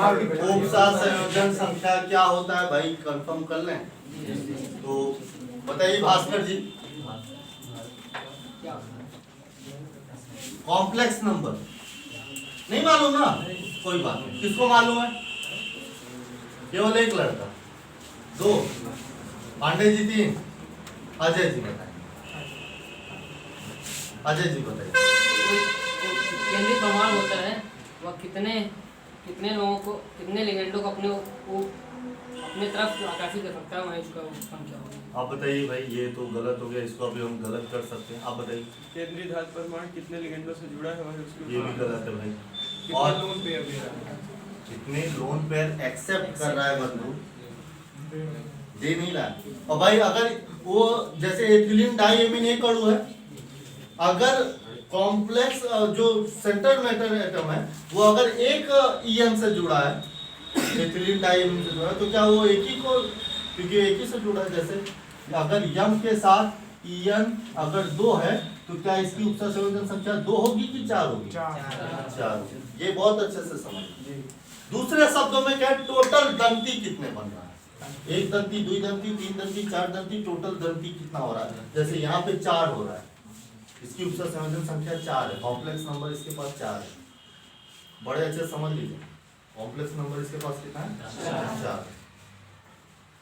उपसा संयोजन संख्या क्या होता है भाई, कंफर्म कर लें। तो बताइए भास्कर जी। कॉम्प्लेक्स नंबर नहीं मालूम ना, कोई बात नहीं। किसको मालूम है? केवल एक लड़का, दो पांडे जी, तीन अजय जी। बताइए अजय जी बताइए। केंद्रीय प्रमाण होता है वह कितने लोगों को, कितने लिगेंडों को अपने तरफ आकर्षित कर सकता है, वह इसका संख्या होगी। आप बताइए भाई, ये तो गलत हो गया, इसको अभी हम गलत कर सकते हैं। आप बताइए। केंद्रीय धातु परमाणु कितने लिगेंडों से जुड़ा है वह उसकी, ये भी गलत है भाई। और लोन पेयर दे रहा है, कितने लोन पेयर एक्सेप्ट कर रहा है बंधु, दे नहीं रहा है। और भाई अगर वो जैसे एथिलीन डाइएमीन एक अणु है, अगर कॉम्प्लेक्स जो सेंट्रल मैटर एटम है वो अगर एक ईएन से जुड़ा है, एथिलीन डाइएमीन से जुड़ा है, तो क्या वो एक ही को, क्योंकि एक ही से जुड़ा है। जैसे अगर यम के साथ ईएन अगर दो है तो क्या इसकी उपसा संयोजन संख्या दो होगी कि चार होगी? चार। ये बहुत अच्छे से समझ। दूसरे शब्दों में क्या है, टोटल दंती कितने बन रहा है, एक दंती, दो दंती, तीन दंती, चार दंती, टोटल दंती कितना हो रहा है। जैसे यहाँ पे चार हो रहा है, इसकी उपसा संयोजन संख्या चार है, कॉम्प्लेक्स नंबर इसके पास चार है। बड़े अच्छे समझ लीजिए, कॉम्प्लेक्स नंबर इसके पास कितना है? चार।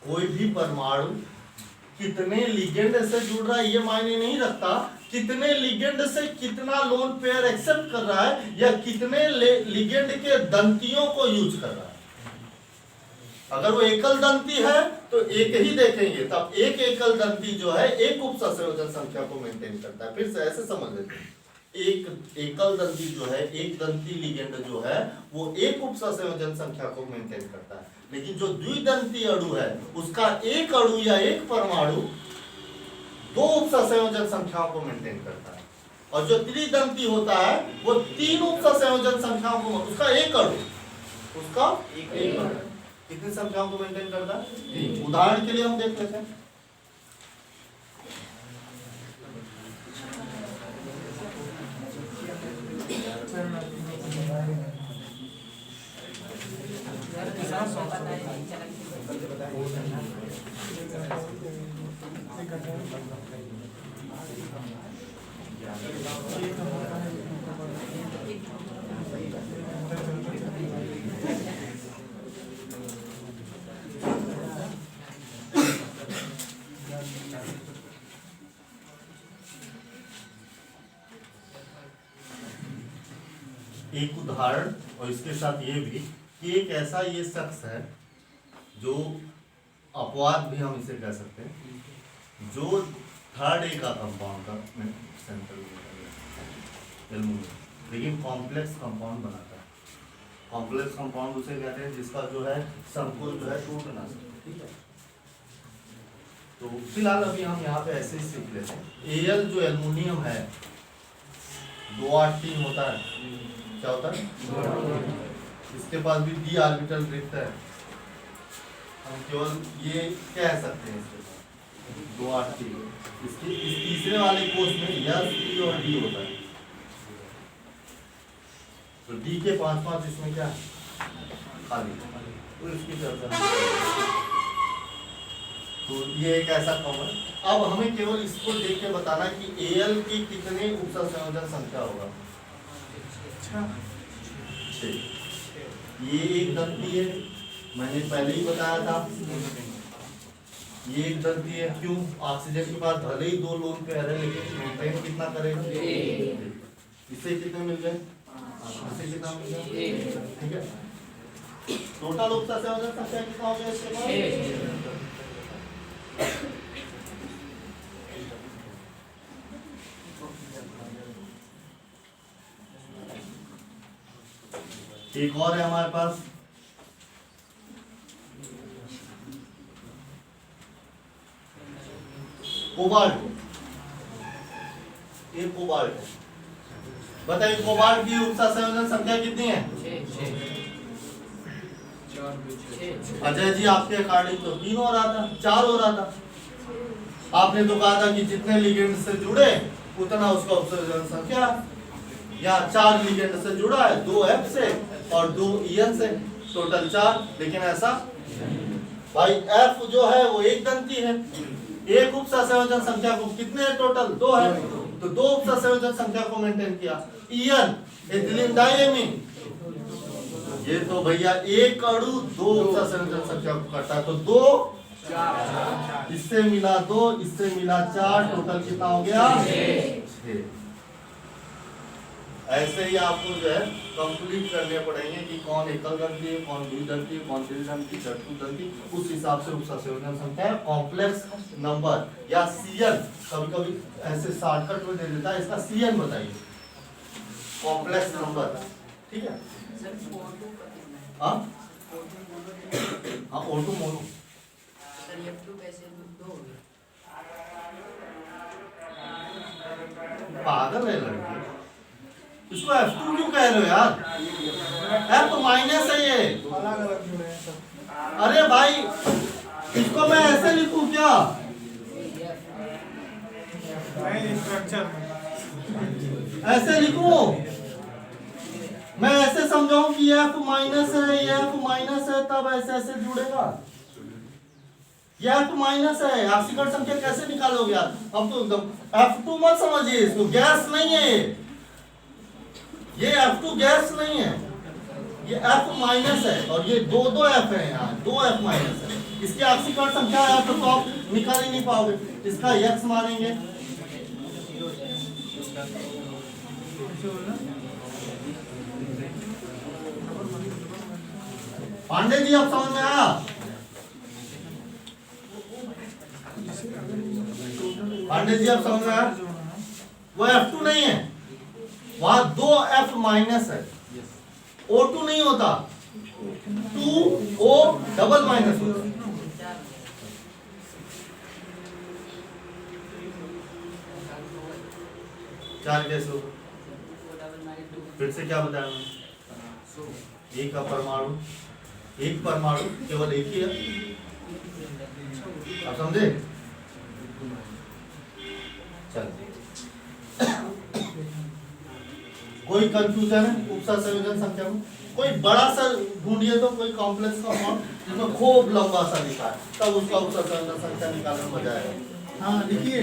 कोई भी परमाणु कितने लिगेंड से जुड़ रहा है ये मायने नहीं रखता, कितने लिगेंड से कितना लोन पेयर एक्सेप्ट कर रहा है या कितने लिगेंड के दंतियों को यूज कर रहा है। अगर वो एकल दंती है तो एक ही देखेंगे, तब एक एकल दंती जो है एक उपसा संयोजन संख्या को मेंटेन करता है। फिर से ऐसे समझ लेते हैं, एक एकल दंती जो है, एक दंती लिगेंड जो है वो एक उपसा संयोजन संख्या को मेंटेन करता है। लेकिन जो द्विदंती अणु है उसका एक अणु या एक परमाणु दो उपसा संयोजन संख्याओं को मेंटेन करता है, और जो त्रिदंती होता है वो तीन उपसा संयोजन संख्याओं को, उसका एक अणु, उसका एक अणु कितनी संख्याओं को मेंटेन करता है। उदाहरण के लिए हम देख लेते हैं। एक उदाहरण और इसके साथ ये भी कि एक ऐसा ये शख्स है जो अपवाद भी हम इसे कह सकते हैं, जो थर्ड ए का कंपाउंड का सेंट्रल लेकिन कॉम्प्लेक्स कंपाउंड बनाता है। कॉम्प्लेक्स कंपाउंड उसे कहते हैं जिसका जो है संकुल जो है टूट ना सके। ठीक है, तो फिलहाल अभी हम यहाँ पे ऐसे ही सीख लेते हैं। एल जो एल्युमिनियम है 283 होता है, क्या होता है? इसके पास भी डी ऑर्बिटल रिक्त है, हम केवल ये कह सकते हैं इसके पास 283। इसकी इस तीसरे वाले कोष में एस, पी और डी होता है, तो डी के 5-5 इसमें क्या खाली, तो इसकी चर्चा। तो ये एक ऐसा कॉमन। अब हमें केवल इसको देख के बताना कि एल की कितने उपसा संयोजन संख्या होगा। ये एक दंती है, मैंने पहले ही बताया था, ये एक दंती है। क्यों? ऑक्सीजन के पास भले ही दो लोन पेयर है लेकिन मेंटेन कितना करेगा? इससे कितने मिल गए? इससे कितना मिल गया? ठीक है, टोटल उपसा संयोजन संख्या कितना हो गया इसके बाद? एक और है हमारे पास, कोबाल्ट। ये कोबाल्ट है, बताइए कोबाल्ट की उपसा संयोजन संख्या कितनी है? अजय जी आपके अकॉर्डिंग तो 3 हो रहा था, 4 हो रहा था। आपने तो कहा था कि जितने लिगेंड से जुड़े उतना उसका उपसा संयोजन संख्या। यहाँ 4 लिगेंड से जुड़ा है, 2 F से और 2 EN से, टोटल 4, लेकिन ऐसा भाई एफ जो है वो एक दंती है, एक उप सहसंयोजन संख्या को कितने टोटल 2 है, तो 2 उप सहसंयोजन संख्या को मेंटेन किया। ईएन एथिलीन डाइएमीन, ये तो भैया एक अणु 2 उप सहसंयोजन संख्या को करता है, तो 2 इससे मिला 2, इससे मिला 4, टोटल कितना हो गया 6। ऐसे ही आपको जो है कंप्लीट करने पड़ेंगे कि कौन एकल दंती है, कौन द्विदंती है, कौन त्रिदंती, चतुर्दंती, उस हिसाब से उप सहसंयोजन संख्या कॉम्प्लेक्स नंबर या सीएन, कभी कभी ऐसे शॉर्टकट में दे देता है, इसका सीएन बताइए, कॉम्प्लेक्स नंबर, ठीक है। हाँ हाँ ऑटो मोनो पागल है लड़की, इसको F2 क्यों कह रहे हो यार, F माइनस है ये। अरे भाई इसको मैं ऐसे लिखूं क्या, ऐसे लिखूं, मैं ऐसे समझाऊं कि ये F माइनस है, ये F माइनस है, तब ऐसे ऐसे जुड़ेगा। ये F माइनस है, आक्सीकरण संख्या कैसे निकालोगे यार। अब तो F2 मत समझिए इसको, गैस नहीं है ये F2 गैस नहीं है, ये F माइनस है, और ये दो F है, यहाँ 2 F माइनस है, इसकी आक्सीकरण संख्या है तो आप निकाल ही नहीं पाओगे, इसका x मानेंगे। पांडे जी अब समझ में आया, पांडे जी अब समझ में आया, वो F2 नहीं है, वहां 2 F माइनस है, O2 नहीं होता, 2O डबल माइनस होता। चार कैसे होगा, फिर से क्या बताया मैंने, एक का परमाणु, एक परमाणु केवल एक ही है, आप समझे। चल कोई कंफ्यूजन है उप सहसंयोजन संख्या में, कोई बड़ा सा ढूंढिए तो कोई कॉम्प्लेक्स कंपाउंड जिसमें खूब लंबा सा लिखा है, तब उसका उप सहसंयोजन संख्या निकालने में मजा आएगा। हाँ लिखिए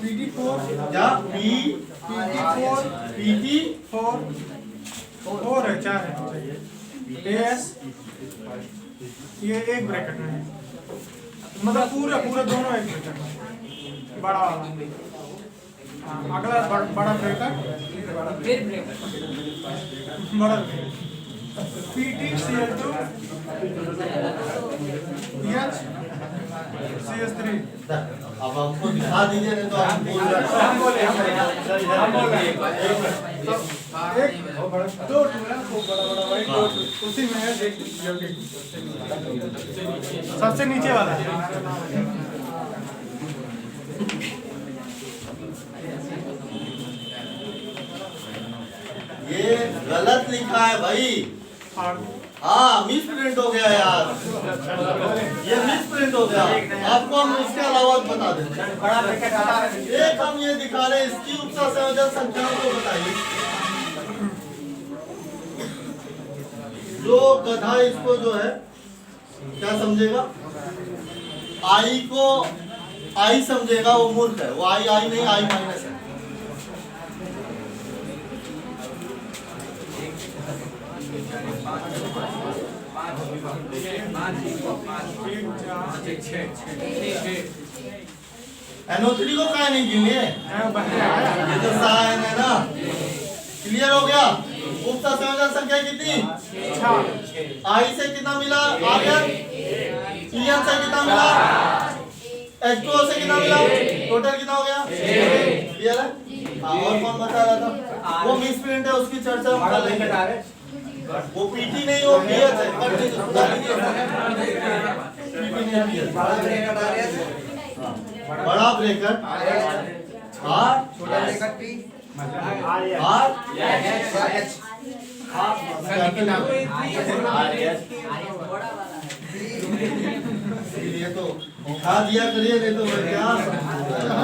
PT4 क्या PT4 4 है, 4 है AS, ये एक ब्रैकेट में है, मतलब पूरा दोनों एक ब्रैकेट में, बड़ा वाला। हाँ, अगला बड़ा ब्रैकेट, फिर ब्रेक बड़ा PTCl2 CH3। अब हमको दिखा दीजिए, नहीं तो हम बोल रहे हैं। हम बोले दो टूरा को बड़ा वाइट, उसी में है, देख सबसे नीचे वाला। ये गलत लिखा है भाई, हाँ मिस प्रिंट हो गया यार, ये मिस प्रिंट हो गया। आपको हम इसके अलावा बता देते हैं, एक हम ये दिखा रहे हैं, इसकी उप सहसंयोजन संख्याओं को बताइए। जो गधा इसको जो है क्या समझेगा, आई को आई समझेगा, वो मूर्ख है, वो आई नहीं, आई माइनस है। NO3 को क्या नहीं गिने, ये तो साइन है ना, क्लियर हो गया। उप सहसंयोजन संख्या कितनी, आई से कितना मिला, आ गया, EN से कितना मिला, H2O से कितना मिला, टोटल कितना हो गया, क्लियर है। और कौन बता रहा था, वो मिस प्रिंट है, उसकी चर्चा हम कर लेंगे। वो PT नहीं, वो PS है, बड़ा ब्रैकेट R, छोटा ब्रैकेट P, R, ये तो दिखा दिया करिए, नहीं तो मैं क्या समझूंगा।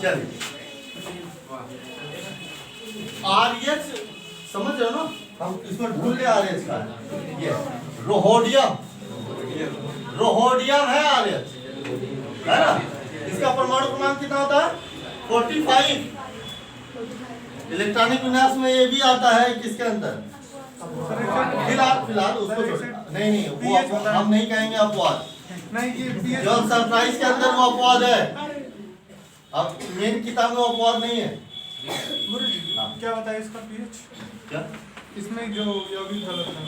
चलिए आरएच समझ रहे हो ना, हम इसमें ढूंढ ले आरएच का ये रोहोडियम, रोहोडियम है आरएच, है ना। इसका परमाणु क्रमांक कितना होता है 45। इलेक्ट्रॉनिक विन्यास में ये भी आता है किसके अंदर, फिलहाल उसको नहीं वो हम नहीं कहेंगे अपवाद, नहीं जो सरप्राइज के अंदर वो अपवाद है, अब मेन किताब में अपवाद नहीं है। क्या बताया इसका पीएच, क्या इसमें जो यौगिक गलत है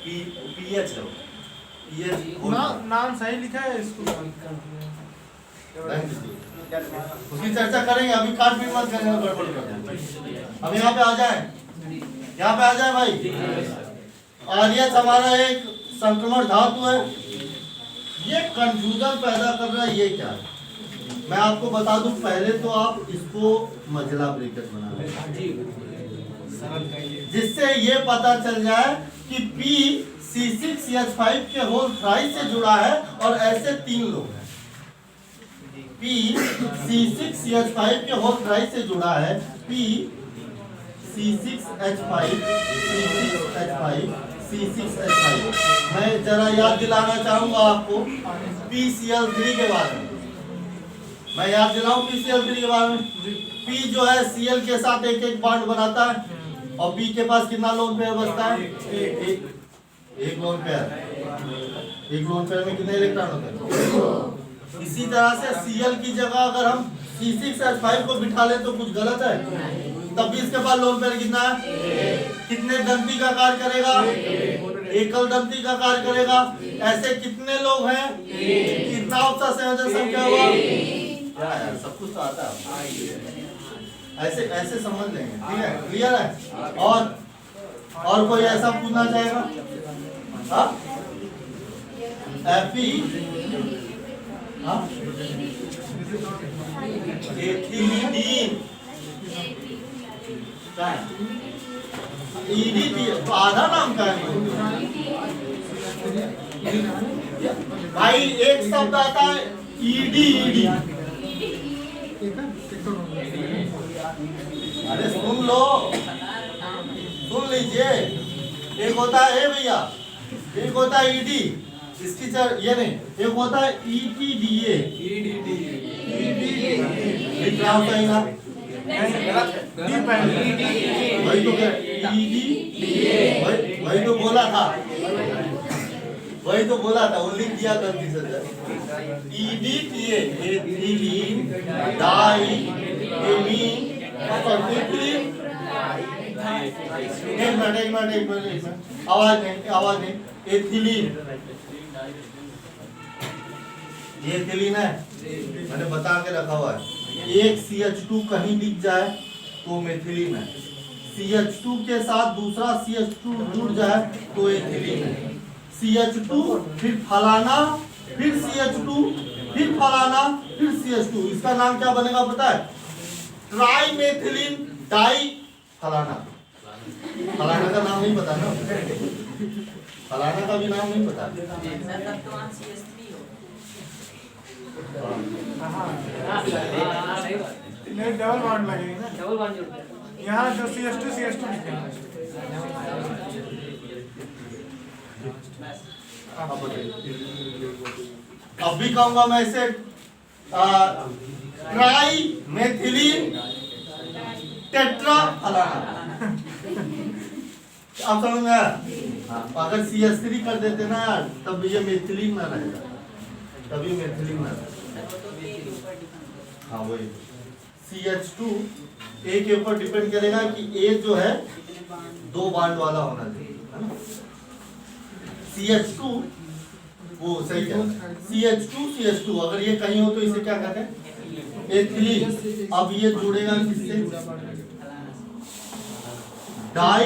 पीएच है, पीएच नाम सही लिखा है इसको, उसकी चर्चा करेंगे, अभी काट पीट मत करेंगे, गड़बड़ कर देंगे। अब यहाँ पे आ जाए, यहाँ पे आ जाए भाई। आरएच हमारा एक संक्रमण धातु है, ये कंफ्यूजन पैदा कर रहा है, ये क्या है मैं आपको बता दूं। पहले तो आप इसको मझला ब्रैकेट बना लें, जिससे ये पता चल जाए कि P C6H5 के होल थ्राइस से जुड़ा है और ऐसे 3 लोग हैं। P C6H5 के होल थ्राइस से जुड़ा है, P C6H5 C6H5 C6H5। मैं जरा याद दिलाना चाहूंगा आपको PCl3 के बारे में, मैं याद दिलाऊं PCl3 के बारे में। P जो है Cl के साथ एक एक बॉन्ड बनाता है और P के पास कितना लोन पेयर बचता है, एक लोन पेयर। एक लोन पेयर में कितने इलेक्ट्रॉन होते हैं। इसी तरह से Cl की जगह अगर हम C6H5 को बिठा लें तो कुछ गलत है, तब भी इसके पास लोन पेयर कितना है, कितने दंती का कार्य करेगा, एकल दंती का कार्य करेगा। ऐसे कितने लोग हैं, कितना अवसा संयोजन संख्या हुआ, यार सब कुछ तो आता है, ऐसे ऐसे समझ लेंगे, ठीक है, क्लियर है। और कोई ऐसा पूछना चाहेगा, हाँ Fe एथिलीन EDT तो आधा नाम का है भाई, एक शब्द आता है ED। अरे सुन लो, सुन लीजिए, एक होता है भैया, एक होता है ED, इसकी ये नहीं, एक होता है ETDA, क्या होता है ना, वही तो वही तो बोला था, वही तो बोला था, वो लिख दिया गलती से। EDTA एथिलीन डाई एमीन एक मिनट आवाज नहीं एथिलीन, ये एथिलीन है, मैंने बता के रखा हुआ है। एक CH2 कहीं दिख जाए तो मेथिलीन है, CH2 के साथ दूसरा CH2 जुड़ जाए तो एथिलीन है। CH2 फिर फलाना, फिर CH2 फिर फलाना, फिर CH2, इसका नाम क्या बनेगा पता है, ट्राई मेथिलीन डाई फलाना। फलाना का नाम नहीं पता ना, फलाना का भी नाम नहीं पता। नहीं डबल बॉन्ड लगेगी ना, डबल बॉन्ड जुड़ता है। यहाँ जो CH2 लिखा है। अब भी कहूंगा मैं इसे ट्राई मेथिलीन टेट्रा फलाना। आप समझ में आया? अगर CH3 कर देते ना यार, तब ये मेथिलीन ना रहेगा, तभी मेथिलीन ना रहेगा। हाँ वही CH2 A के ऊपर डिपेंड करेगा कि A जो है 2 बांड वाला होना चाहिए, है ना। CH2 वो सही है, CH2 अगर ये कहीं हो तो इसे क्या कहते हैं, एथिलीन। अब ये जुड़ेगा किससे, di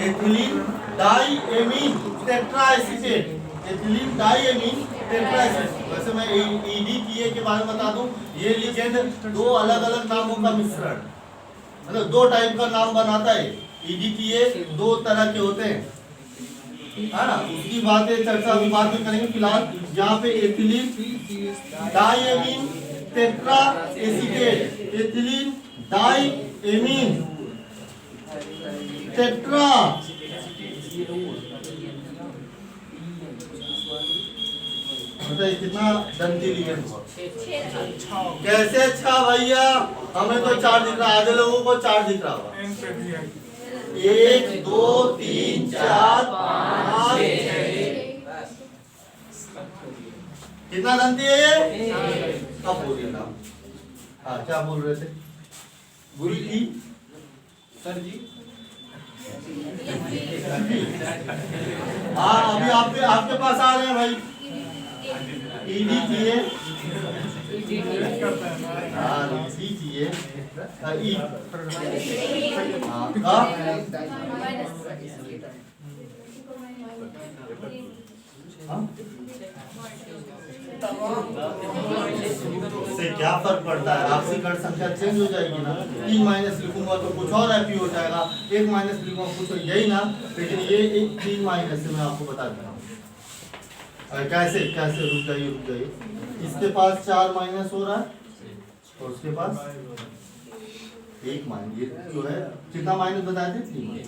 ethylene di amine tetraacetate, ethylene di amine tetraacetate. वैसे मैं EDTA के बारे में बता दूं, ये लिगेंड 2 अलग अलग नामों का मिश्रण, मतलब 2 टाइप का नाम बनाता है। EDTA 2 तरह के होते हैं, है ना, उसकी बातें चर्चा अभी बाद में करेंगे। फिलहाल यहाँ पे ethylene diamine tetra acetate, ethylene diamine tetra बताइए कितना दंती लिगेंड हुआ? कैसे अच्छा भैया, हमें तो 4 दिख रहा है, आधे लोगों को 4 दिख रहा होगा। 1 2 3 4 5 6 कितना दंती है ये? अब बोलिए नाम। हाँ क्या बोल रहे थे? गुरु की सर जी हाँ अभी आपके पास आ रहे हैं भाई। ईडी चाहिए, हाँ सी चाहिए, ई हाँ से क्या फर्क पड़ता है? आपसी कण संख्या चेंज हो जाएगी ना। 3 माइनस लिखूंगा तो कुछ और एपी हो जाएगा, 1 माइनस लिखूंगा कुछ यही ना, लेकिन ये 3 माइनस से मैं आपको बता देता हूँ कैसे कैसे। रुक जाइए, इसके पास 4 माइनस हो रहा है और उसके पास 1 माइनस, ये जो है कितना माइनस बताए थे? 3 माइनस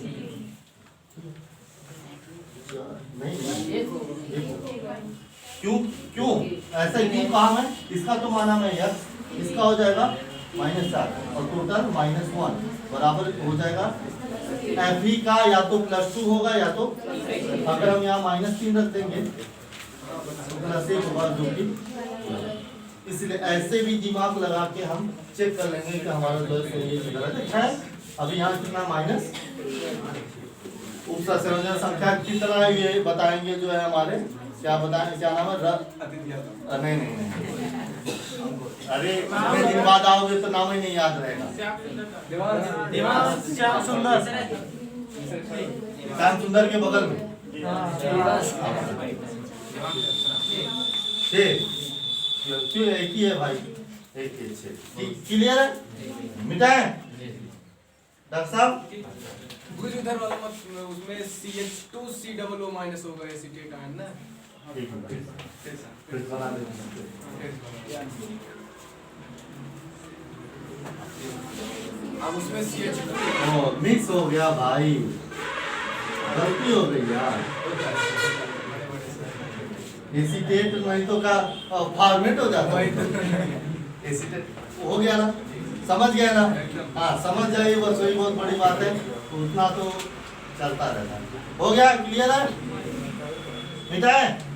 नहीं क्यों क्यों ऐसा क्यों कहा मैं? इसका तो माना मैं यस, इसका हो जाएगा -4 और टोटल -1 बराबर हो जाएगा एफी का या तो +2 होगा या तो अगर हम यहाँ -3 रख देंगे तो +1 होगा जो कि, इसलिए ऐसे भी दिमाग लगा के हम चेक कर लेंगे कि हमारा जो है ये गलत है। अभी यहाँ कितना माइनस उपसंयोजन संख्या की तरह ये बताएंगे जो है हमारे क्या बताएं, क्या नाम है? नहीं अरे कितने दिन बाद आओगे तो नाम ही नहीं याद रहेगा। श्याम सुंदर, श्याम सुंदर के बगल में क्यों एक ही है भाई, एक ही 6 क्लियर है? मिटाए डॉक्टर साहब? गुरु उधर वाला मत, उसमें CH2COO माइनस होगा एसीटेट आयन ना। फिर बना देंगे। अब उसमें CH2 ओ मिक्स हो गया भाई, गलती हो गई यार। एसीटेट नहीं तो का फॉर्मेट हो जाता, एसीटेट हो गया ना, समझ गया ना? हाँ समझ जाइए, बस वही बहुत बड़ी बात है, उतना तो चलता रहता है। हो गया? क्लियर है? मिटा है?